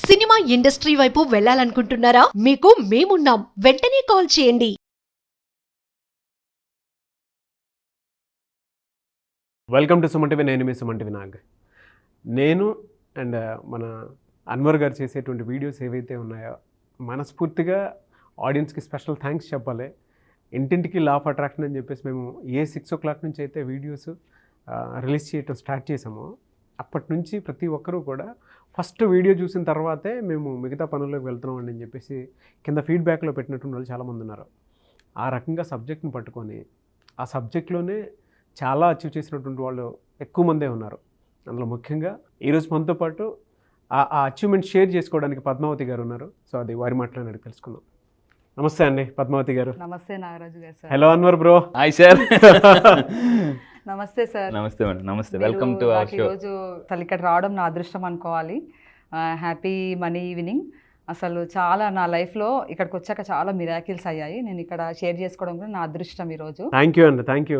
Cinema industry వైపు వెళ్ళాలనుకుంటున్నారా? మీకు మేమున్నాం. వెంటనే కాల్ చేయండి. Welcome to Suman TV. నేను మీ సుమన్ టీవీ నాగ్. నేను అండ్ మన అన్వర్ గారు చేసేటువంటి వీడియోస్ ఏవైతే ఉన్నాయో మనస్ఫూర్తిగా ఆడియన్స్కి స్పెషల్ థ్యాంక్స్ చెప్పాలి. ఇంటింటికి లా ఆఫ్ అట్రాక్షన్ అని చెప్పేసి మేము 6 o'clock నుంచి అయితే వీడియోస్ రిలీజ్ చేయటం స్టార్ట్ చేసాము. అప్పటి నుంచి ప్రతి ఒక్కరూ కూడా ఫస్ట్ వీడియో చూసిన తర్వాతే మేము మిగతా పనుల్లోకి వెళ్తున్నామండి అని చెప్పేసి కింద ఫీడ్బ్యాక్లో పెట్టినటువంటి వాళ్ళు చాలామంది ఉన్నారు. ఆ రకంగా సబ్జెక్ట్ని పట్టుకొని ఆ సబ్జెక్ట్లోనే చాలా అచీవ్ చేసినటువంటి వాళ్ళు ఎక్కువ మందే ఉన్నారు. అందులో ముఖ్యంగా ఈరోజు మనతో పాటు ఆ అచీవ్మెంట్ షేర్ చేసుకోవడానికి పద్మావతి గారు ఉన్నారు. సో అది వారి మాట్లాడి తెలుసుకుందాం. నమస్తే అండి పద్మావతి గారు. నమస్తే నాగరాజు గారు. Sir hello Anwar bro. Hi sir. నమస్తే సార్. నమస్తే మేడం. నమస్తే, వెల్కమ్ టు అవర్ షో. ఈరోజు అసలు ఇక్కడ రావడం నా అదృష్టం అనుకోవాలి. Happy money evening. అసలు చాలా నా లైఫ్లో ఇక్కడికి వచ్చాక చాలా మిరాకిల్స్ అయ్యాయి. నేను ఇక్కడ షేర్ చేసుకోవడం కూడా నా అదృష్టం ఈరోజు. థ్యాంక్ యూ అండి. Thank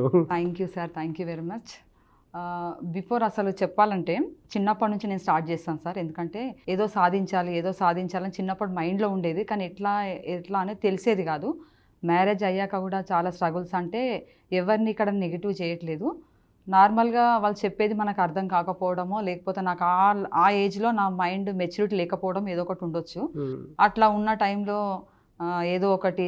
you sir. Thank you very much. Before అసలు చెప్పాలంటే చిన్నప్పటి నుంచి నేను స్టార్ట్ చేస్తాను సార్. ఎందుకంటే ఏదో సాధించాలని చిన్నప్పుడు మైండ్లో ఉండేది, కానీ ఎట్లా అనేది తెలిసేది కాదు. మ్యారేజ్ అయ్యాక కూడా చాలా స్ట్రగుల్స్. అంటే ఎవరిని ఇక్కడ నెగిటివ్ చేయట్లేదు, నార్మల్గా వాళ్ళు చెప్పేది మనకు అర్థం కాకపోవడమో, లేకపోతే నాకు ఆ ఏజ్లో నా మైండ్ మెచ్యూరిటీ లేకపోవడం ఏదో ఒకటి ఉండొచ్చు. అట్లా ఉన్న టైంలో ఏదో ఒకటి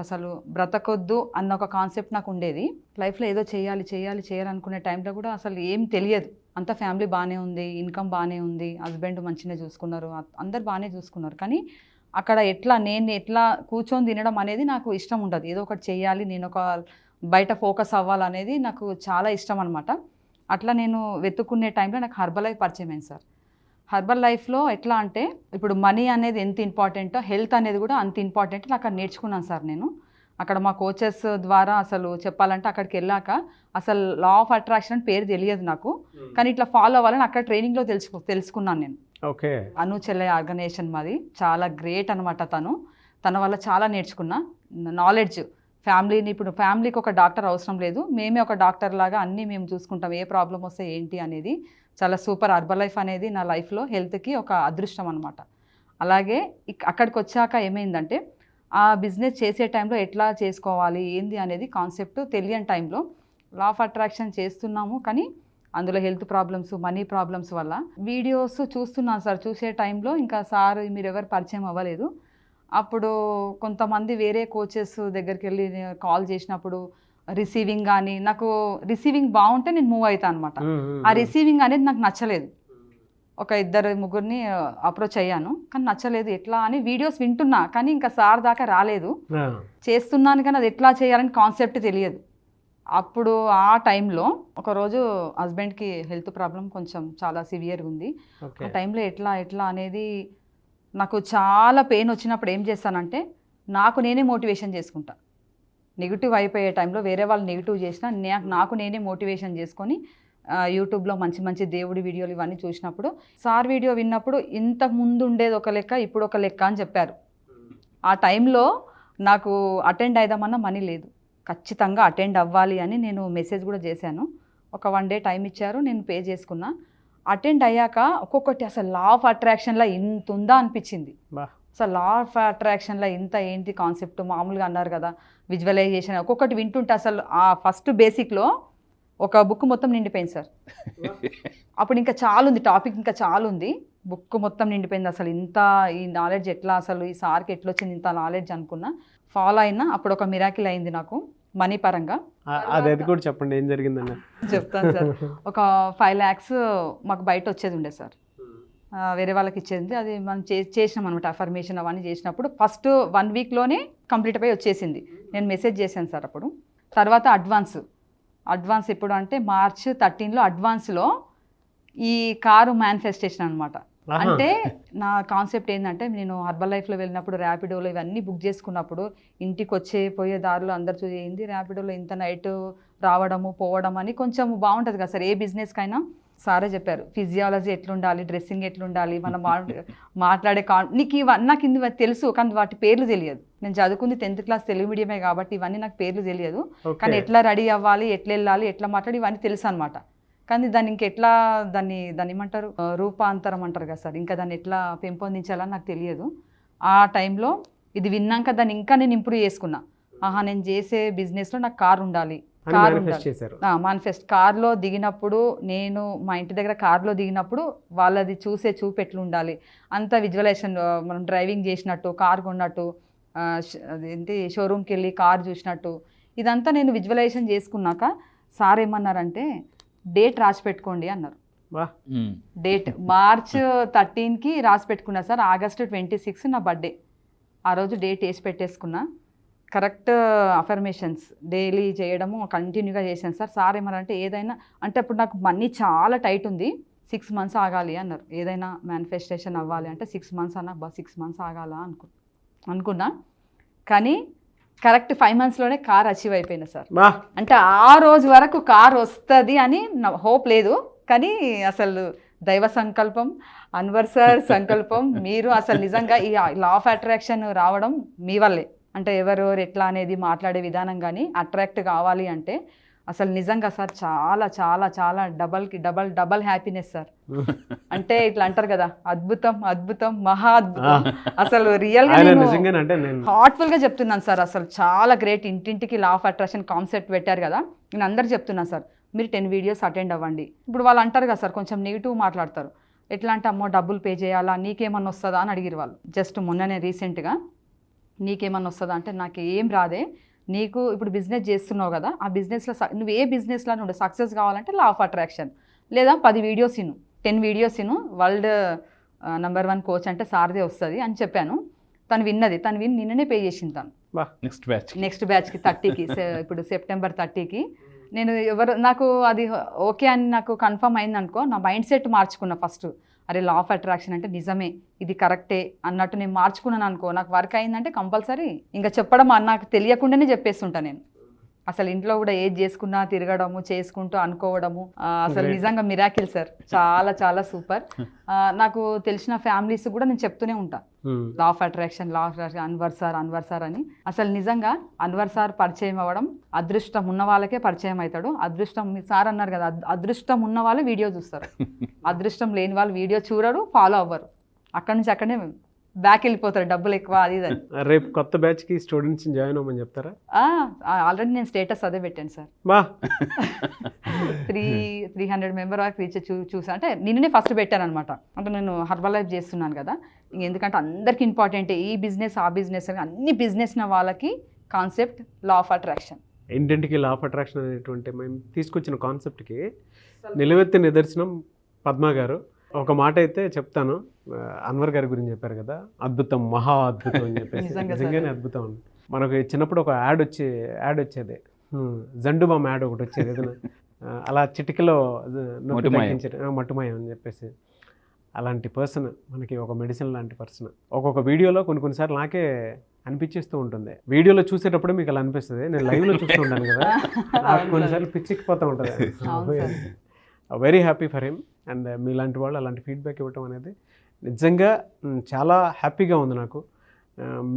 అసలు బ్రతకొద్దు అన్న ఒక కాన్సెప్ట్ నాకు ఉండేది. లైఫ్లో ఏదో చేయాలనుకునే టైంలో కూడా అసలు ఏం తెలియదు. అంత ఫ్యామిలీ బాగానే ఉంది, ఇన్కమ్ బాగానే ఉంది, హస్బెండ్ మంచిగా చూసుకున్నారు, అందరు బాగానే చూసుకున్నారు. కానీ అక్కడ నేను ఎట్లా కూర్చొని తినడం అనేది నాకు ఇష్టం ఉండదు. ఏదో ఒకటి చేయాలి, నేను ఒక బయట ఫోకస్ అవ్వాలనేది నాకు చాలా ఇష్టం అనమాట. అట్లా నేను వెతుక్కునే టైంలో నాకు హర్బల్ లైఫ్ పరిచయం అయింది సార్. హర్బల్ లైఫ్లో ఎట్లా అంటే ఇప్పుడు మనీ అనేది ఎంత ఇంపార్టెంటో హెల్త్ అనేది కూడా అంత ఇంపార్టెంట్ నాకు అక్కడ నేర్చుకున్నాను సార్. నేను అక్కడ మా కోచెస్ ద్వారా అసలు చెప్పాలంటే అక్కడికి వెళ్ళాక అసలు లా ఆఫ్ అట్రాక్షన్ అని పేరు తెలియదు నాకు, కానీ ఇట్లా ఫాలో అవ్వాలని అక్కడ ట్రైనింగ్లో తెలుసుకున్నాను నేను. ఓకే. అను చెల్లె ఆర్గనైజేషన్ మాది, చాలా గ్రేట్ అనమాట. తన వల్ల చాలా నేర్చుకున్నా నాలెడ్జ్. ఫ్యామిలీకి ఒక డాక్టర్ అవసరం లేదు, మేమే ఒక డాక్టర్ లాగా అన్నీ మేము చూసుకుంటాం, ఏ ప్రాబ్లం వస్తే ఏంటి అనేది. చాలా సూపర్. హర్బల్ లైఫ్ అనేది నా లైఫ్లో హెల్త్కి ఒక అదృష్టం అనమాట. అలాగే అక్కడికి వచ్చాక ఏమైందంటే ఆ బిజినెస్ చేసే టైంలో ఎట్లా చేసుకోవాలి ఏంది అనేది కాన్సెప్ట్ తెలియని టైంలో లా ఆఫ్ అట్రాక్షన్ చేస్తున్నాము, కానీ అందులో హెల్త్ ప్రాబ్లమ్స్, మనీ ప్రాబ్లమ్స్ వల్ల వీడియోస్ చూస్తున్నాను సార్. చూసే టైంలో ఇంకా సార్ మీరు ఎవరు పరిచయం అవ్వలేదు. అప్పుడు కొంతమంది వేరే కోచెస్ దగ్గరికి వెళ్ళి కాల్ చేసినప్పుడు రిసీవింగ్ కానీ, నాకు రిసీవింగ్ బాగుంటే నేను మూవ్ అవుతాను అనమాట. ఆ రిసీవింగ్ అనేది నాకు నచ్చలేదు. ఒక 2-3 అప్రోచ్ అయ్యాను, కానీ నచ్చలేదు. ఎట్లా అని వీడియోస్ వింటున్నా, కానీ ఇంకా సార్ దాకా రాలేదు. చేస్తున్నాను కానీ అది ఎట్లా చేయాలని కాన్సెప్ట్ తెలియదు. అప్పుడు ఆ టైంలో ఒకరోజు హస్బెండ్కి హెల్త్ ప్రాబ్లం కొంచెం చాలా సివియర్గా ఉంది. ఆ టైంలో ఎట్లా అనేది నాకు చాలా పెయిన్ వచ్చినప్పుడు ఏం చేస్తానంటే నాకు నేనే మోటివేషన్ చేసుకుంటా. నెగిటివ్ అయిపోయే టైంలో వేరే వాళ్ళు నెగిటివ్ చేసినా నాకు నేనే మోటివేషన్ చేసుకొని యూట్యూబ్లో మంచి దేవుడి వీడియోలు ఇవన్నీ చూసినప్పుడు సార్ వీడియో విన్నప్పుడు ఇంతకు ముందు ఉండేది ఒక లెక్క, ఇప్పుడు ఒక లెక్క అని చెప్పారు. ఆ టైంలో నాకు అటెండ్ అయిదామన్నా మనీ లేదు, ఖచ్చితంగా అటెండ్ అవ్వాలి అని నేను మెసేజ్ కూడా చేశాను. ఒక 1 day టైం ఇచ్చారు, నేను పే చేసుకున్నా. అటెండ్ అయ్యాక ఒక్కొక్కటి అసలు లా ఆఫ్ అట్రాక్షన్లో ఇంత ఉందా అనిపించింది. అసలు లా ఆఫ్ అట్రాక్షన్లో ఇంత ఏంటి కాన్సెప్ట్, మామూలుగా అన్నారు కదా విజువలైజేషన్, ఒక్కొక్కటి వింటుంటే అసలు ఆ ఫస్ట్ బేసిక్లో ఒక బుక్ మొత్తం నిండిపోయింది సార్. అప్పుడు ఇంకా చాలా ఉంది టాపిక్, ఇంకా చాలా ఉంది, బుక్ మొత్తం నిండిపోయింది. అసలు ఈ నాలెడ్జ్ ఎట్లా, అసలు ఈ సార్కి ఎట్లా వచ్చింది ఇంత నాలెడ్జ్ అనుకున్నా. ఫాలో అయినా అప్పుడు ఒక మిరాకిల్ అయింది నాకు మనీ పరంగా. అదైతే కూడా చెప్పండి, ఏం జరిగిందన్న. చెప్తాను సార్. ఒక 5 lakhs మాకు బయట వచ్చేది ఉండే సార్, వేరే వాళ్ళకి ఇచ్చేది. అది మనం చేసినాం అనమాట. అఫర్మేషన్ అవన్నీ చేసినప్పుడు ఫస్ట్ 1 weekలోనే కంప్లీట్ అయిపోయి వచ్చేసింది. నేను మెసేజ్ చేశాను సార్ అప్పుడు. తర్వాత అడ్వాన్స్ ఎప్పుడు అంటే March 13 అడ్వాన్స్లో ఈ కారు మేనిఫెస్టేషన్ అనమాట. అంటే నా కాన్సెప్ట్ ఏంటంటే నేను హర్బల్ లైఫ్లో వెళ్ళినప్పుడు ర్యాపిడోలో ఇవన్నీ బుక్ చేసుకున్నప్పుడు ఇంటికి పోయే దారిలో అందరు చూసేది ర్యాపిడోలో ఇంత నైట్ రావడము పోవడం అని కొంచెం బాగుంటుంది కదా సార్ ఏ బిజినెస్కైనా. సారే చెప్పారు ఫిజియాలజీ ఎట్లుండాలి, డ్రెస్సింగ్ ఎట్లుండాలి, మనం మాట్లాడే నాకు ఇందు తెలుసు, కానీ వాటి పేర్లు తెలియదు. నేను చదువుకుంది 10th class తెలుగు మీడియమే కాబట్టి ఇవన్నీ నాకు పేర్లు తెలియదు, కానీ ఎట్లా రెడీ అవ్వాలి, ఎట్లా వెళ్ళాలి, ఎట్లా మాట్లాడి ఇవన్నీ తెలుసు అనమాట. కానీ దాన్ని ఇంకెట్లా దాన్ని ఏమంటారు రూపాంతరం అంటారు కదా సార్, ఇంకా దాన్ని ఎట్లా పెంపొందించాలని నాకు తెలియదు. ఆ టైంలో ఇది విన్నాక దాన్ని ఇంకా నేను ఇంప్రూవ్ చేసుకున్నా. నేను చేసే బిజినెస్లో నాకు కార్ ఉండాలి, కార్ ఉండాలి. చేశారు. మానిఫెస్ట్ కార్లో దిగినప్పుడు, నేను మా ఇంటి దగ్గర కార్లో దిగినప్పుడు వాళ్ళది చూపు ఎట్లా ఉండాలి, అంత విజువలైజేషన్, మనం డ్రైవింగ్ చేసినట్టు, కార్ కొన్నట్టు, అదేంటి షోరూమ్కి వెళ్ళి కార్ చూసినట్టు, ఇదంతా నేను విజువలైజేషన్ చేసుకున్నాక సార్ ఏమన్నారంటే డేట్ రాసి పెట్టుకోండి అన్నారు. డేట్ మార్చ్ 13కి రాసి పెట్టుకున్నా సార్. ఆగస్టు 26 నా బర్త్డే. ఆ రోజు డేట్ వేసి పెట్టేసుకున్నా. కరెక్ట్ అఫర్మేషన్స్ డైలీ చేయడము కంటిన్యూగా చేశాను సార్. సార్ ఏమన్నారంటే ఏదైనా అంటే అప్పుడు నాకు మనీ చాలా టైట్ ఉంది, 6 months ఆగాలి అన్నారు. ఏదైనా మేనిఫెస్టేషన్ అవ్వాలి అంటే 6 months అన్న, 6 months ఆగాల అనుకున్నా. కానీ కరెక్ట్ 5 monthsలోనే కార్ అచీవ్ అయిపోయినా సార్. అంటే ఆ రోజు వరకు కార్ వస్తుంది అని హోప్ లేదు, కానీ అసలు దైవ సంకల్పం, అన్వర్ సార్ సంకల్పం, మీరు అసలు నిజంగా ఈ లా ఆఫ్ అట్రాక్షన్ రావడం మీ వల్లే. అంటే ఎవరెవరు ఎట్లా అనేది మాట్లాడే విధానం కానీ అట్రాక్ట్ కావాలి అంటే అసలు నిజంగా సార్ చాలా చాలా చాలా డబల్ హ్యాపీనెస్ సార్. అంటే ఇట్లా అంటారు కదా, అద్భుతం అద్భుతం మహా అద్భుతం. అసలు రియల్గా హార్ట్ఫుల్గా చెప్తున్నాను సార్. అసలు చాలా గ్రేట్. ఇంటింటికి లా ఆఫ్ అట్రాక్షన్ కాన్సెప్ట్ పెట్టారు కదా, నేను అందరు చెప్తున్నాను సార్, మీరు 10 videos అటెండ్ అవ్వండి. ఇప్పుడు వాళ్ళు అంటారు కదా సార్, కొంచెం నెగిటివ్ మాట్లాడతారు. ఎట్లా అంటే అమ్మో డబ్బులు పే చేయాలా, నీకేమన్నా వస్తుందా అని అడిగిరు వాళ్ళు. జస్ట్ మొన్ననే రీసెంట్గా నీకేమన్నా వస్తుందా అంటే నాకు ఏం రాదే, నీకు ఇప్పుడు బిజినెస్ చేస్తున్నావు కదా, ఆ బిజినెస్లో నువ్వు ఏ బిజినెస్లో నువ్వు సక్సెస్ కావాలంటే లా ఆఫ్ అట్రాక్షన్, లేదా 10 videos 10 videos world number 1 coach అంటే సార్దే వస్తుంది అని చెప్పాను. తను విని నిన్ననే పే చేసింది. తను నెక్స్ట్ బ్యాచ్కి 30కి ఇప్పుడు సెప్టెంబర్ 30కి నేను నాకు అది ఓకే అని నాకు కన్ఫర్మ్ అయింది అనుకో, నా మైండ్ సెట్ మార్చుకున్నా ఫస్ట్. అరే లా ఆఫ్ అట్రాక్షన్ అంటే నిజమే, ఇది కరెక్టే అన్నట్టు నేను మార్చుకున్నాను అనుకో, నాకు వర్క్ అయిందంటే కంపల్సరీ ఇంకా చెప్పడం నాకు తెలియకుండానే చెప్పేస్తుంటా నేను. అసలు ఇంట్లో కూడా ఏది చేసుకున్నా తిరగడము చేసుకుంటూ అనుకోవడము అసలు నిజంగా మిరాకిల్ సార్. చాలా చాలా సూపర్. నాకు తెలిసిన ఫ్యామిలీస్ కూడా నేను చెప్తూనే ఉంటా లా ఆఫ్ అట్రాక్షన్ అన్వర్ సార్ అని. అసలు నిజంగా అన్వర్ సార్ పరిచయం అవ్వడం, అదృష్టం ఉన్న వాళ్ళకే పరిచయం అవుతాడు. అదృష్టం సార్ అన్నారు కదా, అదృష్టం ఉన్న వాళ్ళు వీడియో చూస్తారు, అదృష్టం లేని వాళ్ళు వీడియో చూడరు, ఫాలో అవ్వరు, అక్కడి నుంచి అక్కడనే బ్యాక్ వెళ్ళిపోతారు, డబ్బులు ఎక్కువ అది ఇది. రేపు కొత్త బ్యాచ్కి స్టూడెంట్స్ జాయిన్ అవ్వమని చెప్తారా? ఆల్రెడీ నేను స్టేటస్ అదే పెట్టాను సార్. 300 మెంబర్ వరకు రీచ్ చూసా. అంటే నిన్ననే ఫస్ట్ పెట్టాను అనమాట. అంటే నేను హర్బల్ లైఫ్ చేస్తున్నాను కదా, ఎందుకంటే అందరికి ఇంపార్టెంట్ ఈ బిజినెస్ ఆ బిజినెస్ అని, అన్ని బిజినెస్ వాళ్ళకి కాన్సెప్ట్ లా ఆఫ్ అట్రాక్షన్. ఇంటింటికి లా ఆఫ్ అట్రాక్షన్ అనేటువంటి మేము తీసుకొచ్చిన కాన్సెప్ట్కి నిలువెత్తి నిదర్శనం పద్మ గారు. ఒక మాట అయితే చెప్తాను, అన్వర్ గారి గురించి చెప్పారు కదా, అద్భుతం మహా అద్భుతం అని చెప్పేసి. నిజంగానే అద్భుతం. మనకు చిన్నప్పుడు ఒక యాడ్ వచ్చేది, జండుబామ్ యాడ్ ఒకటి వచ్చేది, ఏదైనా అలా చిటికలో మట్టుమాయం అని చెప్పేసి. అలాంటి పర్సన్ మనకి ఒక మెడిసిన్ లాంటి పర్సన్. ఒక్కొక్క వీడియోలో కొన్నిసార్లు నాకే అనిపించేస్తూ ఉంటుంది. వీడియోలో చూసేటప్పుడు మీకు అలా అనిపిస్తుంది, నేను లైవ్లో చూస్తూ ఉంటాను కదా, నాకు కొన్నిసార్లు పిచ్చిక్కిపోతూ ఉంటుంది. Very happy for him. And మీలాంటి వాళ్ళు అలాంటి ఫీడ్బ్యాక్ ఇవ్వటం అనేది నిజంగా చాలా హ్యాపీగా ఉంది నాకు.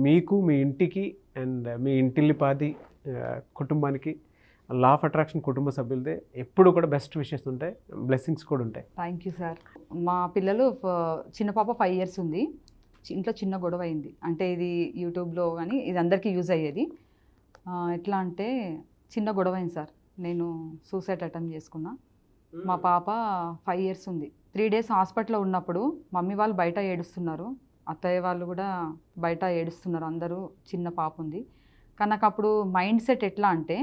మీకు, మీ ఇంటికి అండ్ మీ ఇంటిల్లిపాది కుటుంబానికి లా ఆఫ్ అట్రాక్షన్ కుటుంబ సభ్యులదే ఎప్పుడు కూడా బెస్ట్ విషెస్ ఉంటాయి, బ్లెస్సింగ్స్ కూడా ఉంటాయి. Thank you sir. మా పిల్లలు చిన్న పాప 5 years ఉంది. ఇంట్లో చిన్న గొడవ అయింది. అంటే ఇది యూట్యూబ్లో కానీ ఇది అందరికీ యూజ్ అయ్యేది. ఎట్లా అంటే చిన్న గొడవ అయింది సార్. నేను సూసైడ్ అటెంప్ట్ చేసుకున్నా. మా పాప 5 years ఉంది. 3 days హాస్పిటల్లో ఉన్నప్పుడు మమ్మీ వాళ్ళు బయట ఏడుస్తున్నారు, అత్తయ్య వాళ్ళు కూడా బయట ఏడుస్తున్నారు, అందరూ చిన్న పాప ఉంది. కానీ నాకు అప్పుడు మైండ్ సెట్ ఎట్లా అంటే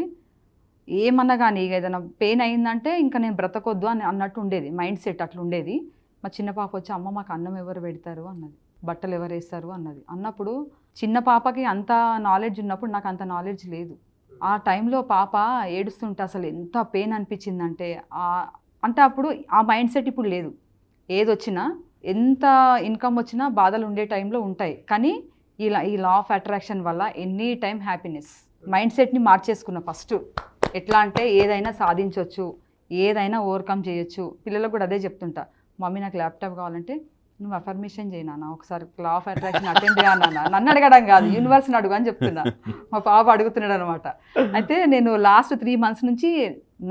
ఏమన్నా కానీ ఏదైనా పెయిన్ అయిందంటే ఇంకా నేను బ్రతకొద్దు అని అన్నట్టు ఉండేది, మైండ్ సెట్ అట్లా ఉండేది. మా చిన్న పాప వచ్చి అమ్మ మాకు అన్నం ఎవరు పెడతారు అన్నది, బట్టలు ఎవరు వేస్తారు అన్నది. అన్నప్పుడు చిన్న పాపకి అంత నాలెడ్జ్ ఉన్నప్పుడు నాకు అంత నాలెడ్జ్ లేదు. ఆ టైంలో పాప ఏడుస్తుంటే అసలు ఎంత పెయిన్ అనిపించిందంటే, అంటే అప్పుడు ఆ మైండ్ సెట్ ఇప్పుడు లేదు. ఏది వచ్చినా ఎంత ఇన్కమ్ వచ్చినా బాధలు ఉండే టైంలో ఉంటాయి, కానీ ఈ లా ఆఫ్ అట్రాక్షన్ వల్ల ఎనీ టైం హ్యాపీనెస్. మైండ్ సెట్ని మార్చేసుకున్నా ఫస్ట్. ఎట్లా అంటే ఏదైనా సాధించవచ్చు, ఏదైనా ఓవర్కమ్ చేయొచ్చు. పిల్లలకు కూడా అదే చెప్తుంటా, మమ్మీ నాకు ల్యాప్టాప్ కావాలంటే నువ్వు అఫర్మేషన్ చేయనా, ఒకసారి లా ఆఫ్ అట్రాక్షన్ అటెండ్ చేయనా, నన్ను అడగడం కాదు యూనివర్స్ని అడుగు అని చెప్తున్నా. మా పాప అడుగుతున్నాడు అనమాట. అయితే నేను లాస్ట్ 3 months నుంచి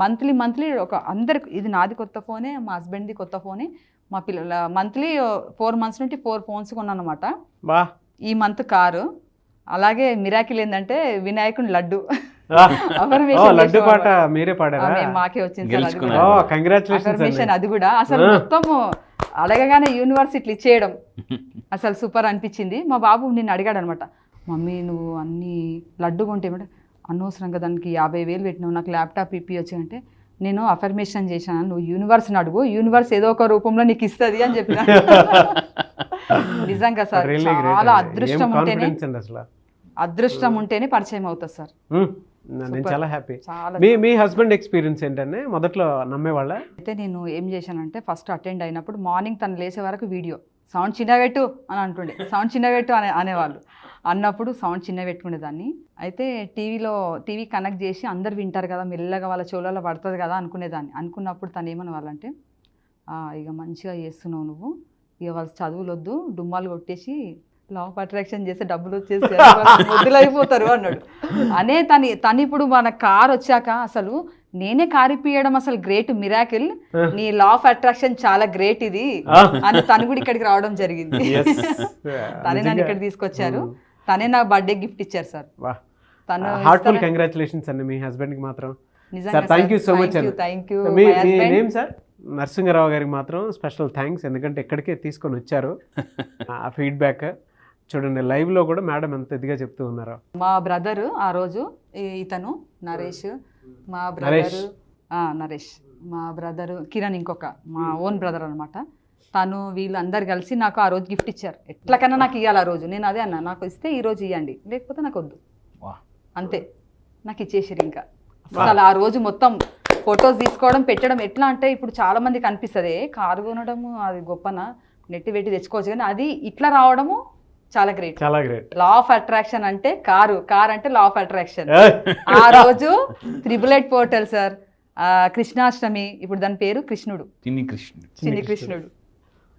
మంత్లీ ఒక అందరికి, ఇది నాది కొత్త ఫోనే, మా హస్బెండ్ది కొత్త ఫోనే, మా పిల్లల మంత్లీ 4 months నుండి 4 phones కొన్నాను అనమాట. బా ఈ మంత్ కారు. అలాగే మిరాకిల్ ఏంటంటే వినాయకుని లడ్డు లడ్డు పాట మీరే పాడారా? మాకే వచ్చింది సార్. అది గెలుచుకున్నారు. కూడా కంగ్రాచులేషన్స్ అఫర్మేషన్, అది కూడా అసలు మొత్తము అడగగానే యూనివర్సిటీ ఇచ్చేయడం అసలు సూపర్ అనిపించింది. మా బాబు నిన్ను అడిగాడు అనమాట, మమ్మీ నువ్వు అన్ని లడ్డు కొంటే ఏమంటే అనవసరంగా దానికి 50,000 పెట్టినావు, నాకు ల్యాప్టాప్ ఇప్పియొచ్చు అంటే, నేను అఫర్మేషన్ చేశాను, నువ్వు యూనివర్స్ని అడుగు, యూనివర్స్ ఏదో ఒక రూపంలో నీకు ఇస్తుంది అని చెప్పిన. నిజంగా సార్ చాలా అదృష్టం ఉంటేనే, అదృష్టం ఉంటేనే పరిచయం అవుతుంది సార్. నేను చాలా హ్యాపీ. చాలా మీ హస్బెండ్ ఎక్స్పీరియన్స్ ఏంటంటే మొదట్లో నమ్మేవాళ్ళ? అయితే నేను ఏం చేశానంటే ఫస్ట్ అటెండ్ అయినప్పుడు మార్నింగ్ తను లేచే వరకు వీడియో, సౌండ్ చిన్నగట్టు అని అంటుండే, సౌండ్ చిన్నగట్టు అనేవాళ్ళు. అన్నప్పుడు సౌండ్ చిన్న పెట్టుకునేదాన్ని. అయితే టీవీ కనెక్ట్ చేసి అందరు వింటారు కదా, మెల్లగా వాళ్ళ చెవులలో పడుతుంది కదా అనుకునేదాన్ని. అనుకున్నప్పుడు తను ఏమని వాళ్ళంటే, ఇక మంచిగా చేస్తున్నావు నువ్వు, ఇక వాళ్ళ చదువులు వద్దు, డుమ్మాలు కొట్టేసి లా ఆఫ్ అట్రాక్షన్ చేస్తే డబ్బులు వచ్చేసి వద్దులు అయిపోతారు అన్నాడు. అనే తను ఇప్పుడు మన కార్ వచ్చాక అసలు నేనే కారు ఇప్పియడం అసలు గ్రేట్ మిరాకిల్, నీ లా ఆఫ్ అట్రాక్షన్ చాలా గ్రేట్ ఇది అని తను కూడా ఇక్కడికి రావడం జరిగింది. తనే నన్ను ఇక్కడ తీసుకొచ్చారు, తనే నా బర్త్డే గిఫ్ట్ ఇచ్చారు సార్. తను హార్ట్ఫుల్ కంగ్రాచులేషన్స్ అండి మీ హస్బెండ్ కి మాత్రం. Sir thank you so much అండి. Thank you. మీ నేమ్ సార్? నరసింహరావు గారికి మాత్రం స్పెషల్ థ్యాంక్స్, ఎందుకంటే ఇక్కడికే తీసుకొని వచ్చారు. ఆ ఫీడ్బ్యాక్ చూడండి, లైవ్ లో కూడా మేడం ఎంత ఇదిగా చెప్తూ ఉన్నారు. మా బ్రదర్ ఆ రోజు ఇతను నరేష్, మా బ్రదర్ నరేష్, మా బ్రదర్ కిరణ్, ఇంకొక మా ఓన్ బ్రదర్ అనమాట. తను వీళ్ళందరు కలిసి నాకు ఆ రోజు గిఫ్ట్ ఇచ్చారు. ఎట్లకన్నా నాకు ఇవ్వాలి ఆ రోజు. నేను అదే అన్నా, నాకు ఇస్తే ఈ రోజు ఇవ్వండి, లేకపోతే నాకు వద్దు, అంతే, నాకు ఇచ్చేసారు. ఇంకా అసలు ఆ రోజు మొత్తం ఫొటోస్ తీసుకోవడం పెట్టడం ఎట్లా అంటే, ఇప్పుడు చాలా మందికి అనిపిస్తుంది కారు కొనడము అది గొప్పనా, నెట్టి పెట్టి తెచ్చుకోవచ్చు, కానీ అది ఇట్లా రావడము చాలా గ్రేట్. చాలా గ్రేట్. లా ఆఫ్ అట్రాక్షన్ అంటే కారు అంటే లా ఆఫ్ అట్రాక్షన్. ఆ రోజు 888 పోర్టల్ సార్, కృష్ణాష్టమి, ఇప్పుడు దాని పేరు కృష్ణుడు, చిన్ని కృష్ణుడు.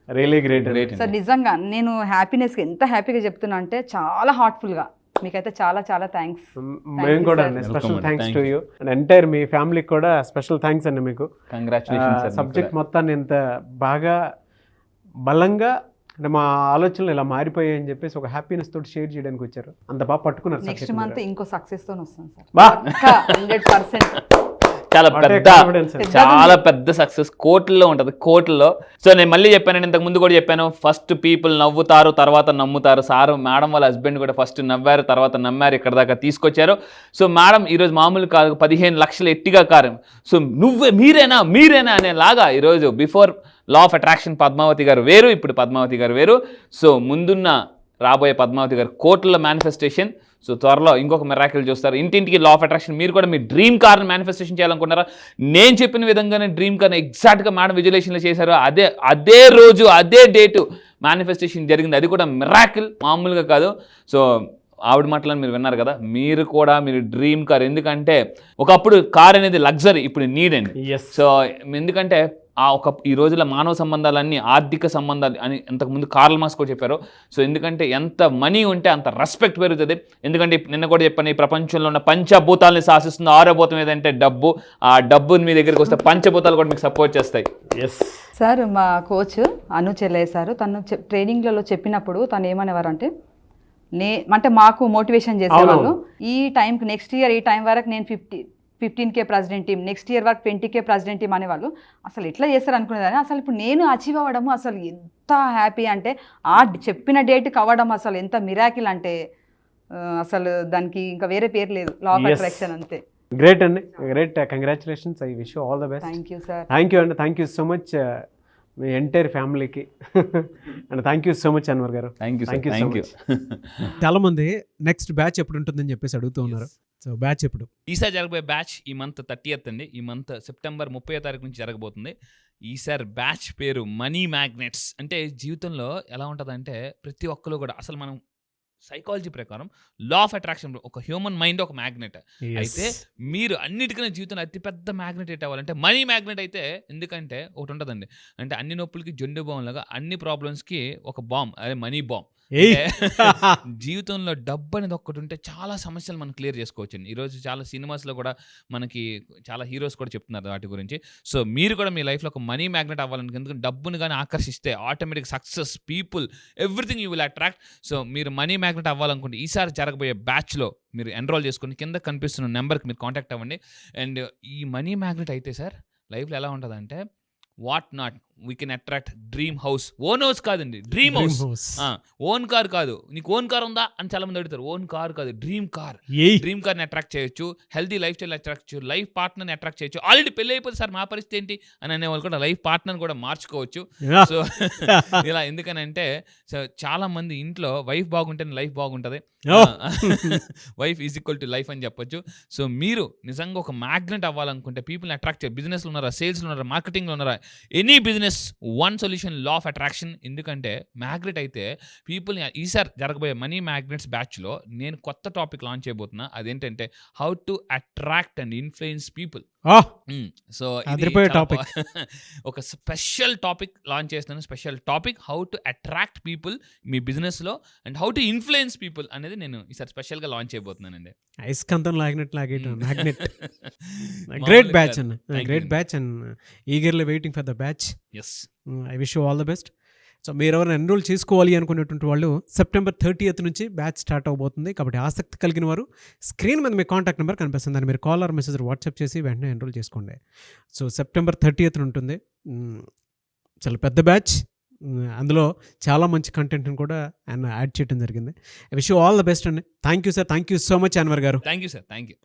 రియలీ గ్రేట్ సార్ నిజంగా నేను హ్యాపీనెస్ ఎంత హ్యాపీగా చెప్తున్నా అంటే చాలా హార్ట్ఫుల్ గా. మీకైతే చాలా చాలా థ్యాంక్స్. మేము కూడా అండి special thanks to you and entire మీ ఫ్యామిలీకి కూడా స్పెషల్ థ్యాంక్స్ అండి. మీకు కంగ్రాచులేషన్స్. సబ్జెక్ట్ మొత్తాన్ని ఎంత బాగా బలంగా అంటే మా ఆలోచనలు ఇలా మారిపోయాయి అని చెప్పేసి ఒక హ్యాపీనెస్ తోటి షేర్ చేయడానికి వచ్చారు. అంత బాగా పట్టుకున్నారు. నెక్స్ట్ మంత్ ఇంకో సక్సెస్ తో వస్తాను సార్. బా 100%. చాలా పెద్ద సక్సెస్, కోట్లలో ఉంటుంది, కోట్లలో. సో నేను మళ్ళీ చెప్పాను, ఇంతకు ముందు కూడా చెప్పాను, ఫస్ట్ పీపుల్ నవ్వుతారు, తర్వాత నమ్ముతారు. సార్ మేడం వాళ్ళ హస్బెండ్ కూడా ఫస్ట్ నవ్వారు, తర్వాత నమ్మారు, ఇక్కడ దాకా తీసుకొచ్చారు. సో మేడం ఈరోజు మామూలు కాదు, 15 లక్షలు ఎట్టిగా కారు. సో మీరేనా అనేలాగా ఈరోజు before law of attraction Padmavathi గారు వేరు, ఇప్పుడు పద్మావతి గారు వేరు. సో ముందున్న రాబోయే పద్మావతి గారు కోట్ల మేనిఫెస్టేషన్. సో త్వరలో ఇంకొక మిరాకిల్ చూస్తారు. ఇంటింటికి లా ఆఫ్ అట్రాక్షన్. మీరు కూడా మీ డ్రీమ్ కార్ని మేనిఫెస్టేషన్ చేయాలనుకుంటారా? నేను చెప్పిన విధంగానే డ్రీమ్ కార్ని ఎగ్జాక్ట్గా మేడం విజువలేషన్లో చేశారు. అదే రోజు అదే డేటు మేనిఫెస్టేషన్ జరిగింది. అది కూడా మిరాకిల్, మామూలుగా కాదు. సో ఆవిడ మాటలను మీరు విన్నారు కదా, మీరు కూడా మీరు డ్రీమ్ కార్, ఎందుకంటే ఒకప్పుడు కార్ అనేది లగ్జరీ, ఇప్పుడు నీడ్ అండి. సో ఎందుకంటే ఈ రోజుల మానవ సంబంధాలన్నీ ఆర్థిక సంబంధాలు అని ఇంతకుముందు కార్ల్ మార్క్స్ కూడా చెప్పారు. సో ఎందుకంటే ఎంత మనీ ఉంటే అంత రెస్పెక్ట్ పెరుగుతుంది. ఎందుకంటే నిన్న కూడా చెప్పాను, ఈ ప్రపంచంలో ఉన్న పంచభూతాలని శాసిస్తుంది 6వ భూతం ఏదంటే డబ్బు. ఆ డబ్బు మీ దగ్గరికి వస్తే పంచభూతాలు కూడా మీకు సపోర్ట్ చేస్తాయి. సార్ మా కోచ్ అను చెల్లయ్య సార్, తను ట్రైనింగ్లలో చెప్పినప్పుడు తను ఏమనేవారంటే, అంటే మాకు మోటివేషన్ చేసేవాళ్ళు, ఈ టైంకి నెక్స్ట్ ఇయర్ ఈ టైం వరకు నేను 15K president team, next year వరకు 20K ప్రెసిడెంట్ టీమ్ అనేవాళ్ళు. అసలు ఎట్లా చేస్తారు అనుకునేదాన్ని. అసలు ఇప్పుడు నేను అచీవ్ అవ్వడము అసలు ఎంత హ్యాపీ అంటే, ఆ చెప్పిన డేట్కి అవ్వడం అసలు ఎంత మిరాకిల్ అంటే అసలు దానికి ఇంకా వేరే పేరు లేదు, లా ఆఫ్ అట్రాక్షన్ అంతే. గ్రేట్ అండి, great. Congratulations. I wish you all the best. Thank you sir. Thank you అండి, థ్యాంక్ యూ సో మచ్ మీ ఎంటైర్ ఫ్యామిలీకి. And thank you so much Anwar garu. Thank you. చాలా మంది నెక్స్ట్ బ్యాచ్ ఎప్పుడు ఉంటుందని చెప్పేసి అడుగుతూ ఉన్నారు. సో బ్యాచ్ ఎప్పుడు? ఈసారి జరగబోయే బ్యాచ్ ఈ మంత్ 30th అండి. ఈ మంత్ సెప్టెంబర్ 30వ తారీఖు నుంచి జరగబోతుంది. ఈసారి బ్యాచ్ పేరు మనీ మ్యాగ్నెట్స్. అంటే జీవితంలో ఎలా ఉంటుందంటే ప్రతి ఒక్కరు కూడా, అసలు మనం సైకాలజీ ప్రకారం లా ఆఫ్ అట్రాక్షన్, ఒక హ్యూమన్ మైండ్ ఒక మ్యాగ్నెట్. అయితే మీరు అన్నిటికన్నా జీవితంలో అతిపెద్ద మ్యాగ్నెట్ ఎట్ అవ్వాలంటే మనీ మ్యాగ్నెట్ అయితే. ఎందుకంటే ఒకటి ఉంటుందండి, అంటే అన్ని నొప్పులకి జొండు బాంబ్ లాగా అన్ని ప్రాబ్లమ్స్కి ఒక బాంబ్, అదే మనీ బాంబ్. ఏయ్. జీవితంలో డబ్బు అనేది ఒక్కటి ఉంటే చాలా సమస్యలు మనం క్లియర్ చేసుకోవచ్చు అండి. ఈరోజు చాలా సినిమాస్లో కూడా మనకి చాలా హీరోస్ కూడా చెప్తున్నారు వాటి గురించి. సో మీరు కూడా మీ లైఫ్లో ఒక మనీ మ్యాగ్నెట్ అవ్వాలని, ఎందుకంటే డబ్బుని కానీ ఆకర్షిస్తే automatic success, people, everything you will attract. So మీరు మనీ మ్యాగ్నెట్ అవ్వాలనుకుంటే ఈసారి జరగబోయే బ్యాచ్లో మీరు ఎన్రోల్ చేసుకుని కింద కనిపిస్తున్న నెంబర్కి మీరు కాంటాక్ట్ అవ్వండి. అండ్ ఈ మనీ మ్యాగ్నెట్ అయితే సార్ లైఫ్లో ఎలా ఉంటుందంటే, what not we can attract dream house. Own house కాదండి, డ్రీమ్ హౌస్. ఓన్ కార్ కాదు. నీకు ఓన్ కార్ ఉందా అని చాలా మంది అడుగుతారు. ఓన్ కార్ కాదు, డ్రీమ్ కార్. డ్రీమ్ కార్ని అట్రాక్ట్ చేయొచ్చు, హెల్తీ లైఫ్ స్టైల్ అట్రాక్ట్ చేయొచ్చు, లైఫ్ పార్ట్నర్ని అట్రాక్ట్ చేయొచ్చు. ఆల్రెడీ పెళ్ళి అయిపోతే సార్ మా పరిస్థితి ఏంటి అని అనేవాళ్ళు కూడా లైఫ్ పార్ట్నర్ని కూడా మార్చుకోవచ్చు. సో ఇలా ఎందుకనంటే, సో చాలా మంది ఇంట్లో వైఫ్ బాగుంటేనే లైఫ్ బాగుంటుంది, wife is equal to life అని చెప్పొచ్చు. సో మీరు నిజంగా ఒక మ్యాగ్నెట్ అవ్వాలనుకుంటే, పీపుల్ని అట్రాక్ట్ చేయాలి. బిజినెస్లో ఉన్నారా, సేల్స్లో ఉన్నారా, మార్కెటింగ్లో ఉన్నారా, any business, one solution, law of attraction. ఎందుకంటే మ్యాగ్నెట్ అయితే పీపుల్ని, ఈసారి జరగబోయే మనీ మ్యాగ్నెట్స్ బ్యాచ్లో నేను కొత్త టాపిక్ లాంచ్ చేయబోతున్నా. అదేంటంటే how to attract and influence people. So ఒక స్పెషల్ టాపిక్ లాంచ్ చేస్తున్నాను. Special topic how to attract people మీ బిజినెస్లో and how to influence people అనేది నేను ఈసారి స్పెషల్గా లాంచ్ చేయబోతున్నానండి. ఐస్కంతం లాగినట్టు లాగేయటం మ్యాగ్నెట్. గ్రేట్ బ్యాచ్ అన్న, great batch and eagerly waiting for the batch. Yes, I wish you all the best. So మీరు ఎవరైనా ఎన్రోల్ చేసుకోవాలి అనుకునేటువంటి వాళ్ళు September 30th నుంచి బ్యాచ్ స్టార్ట్ అవబోతుంది. కాబట్టి ఆసక్తి కలిగిన వారు స్క్రీన్ మీద మీ కాంటాక్ట్ నెంబర్ కనిపిస్తుంది, దాన్ని మీరు కాల్ ఆర్ మెసేజ్ వాట్సాప్ చేసి వెంటనే ఎన్రోల్ చేసుకోండి. సో September 30th ఉంటుంది. చాలా పెద్ద బ్యాచ్, అందులో చాలా మంచి కంటెంట్ని కూడా ఆయన యాడ్ చేయడం జరిగింది. I wish you all the best అండి. Thank you sir, thank you so much Anwar garu. Thank you sir, thank you.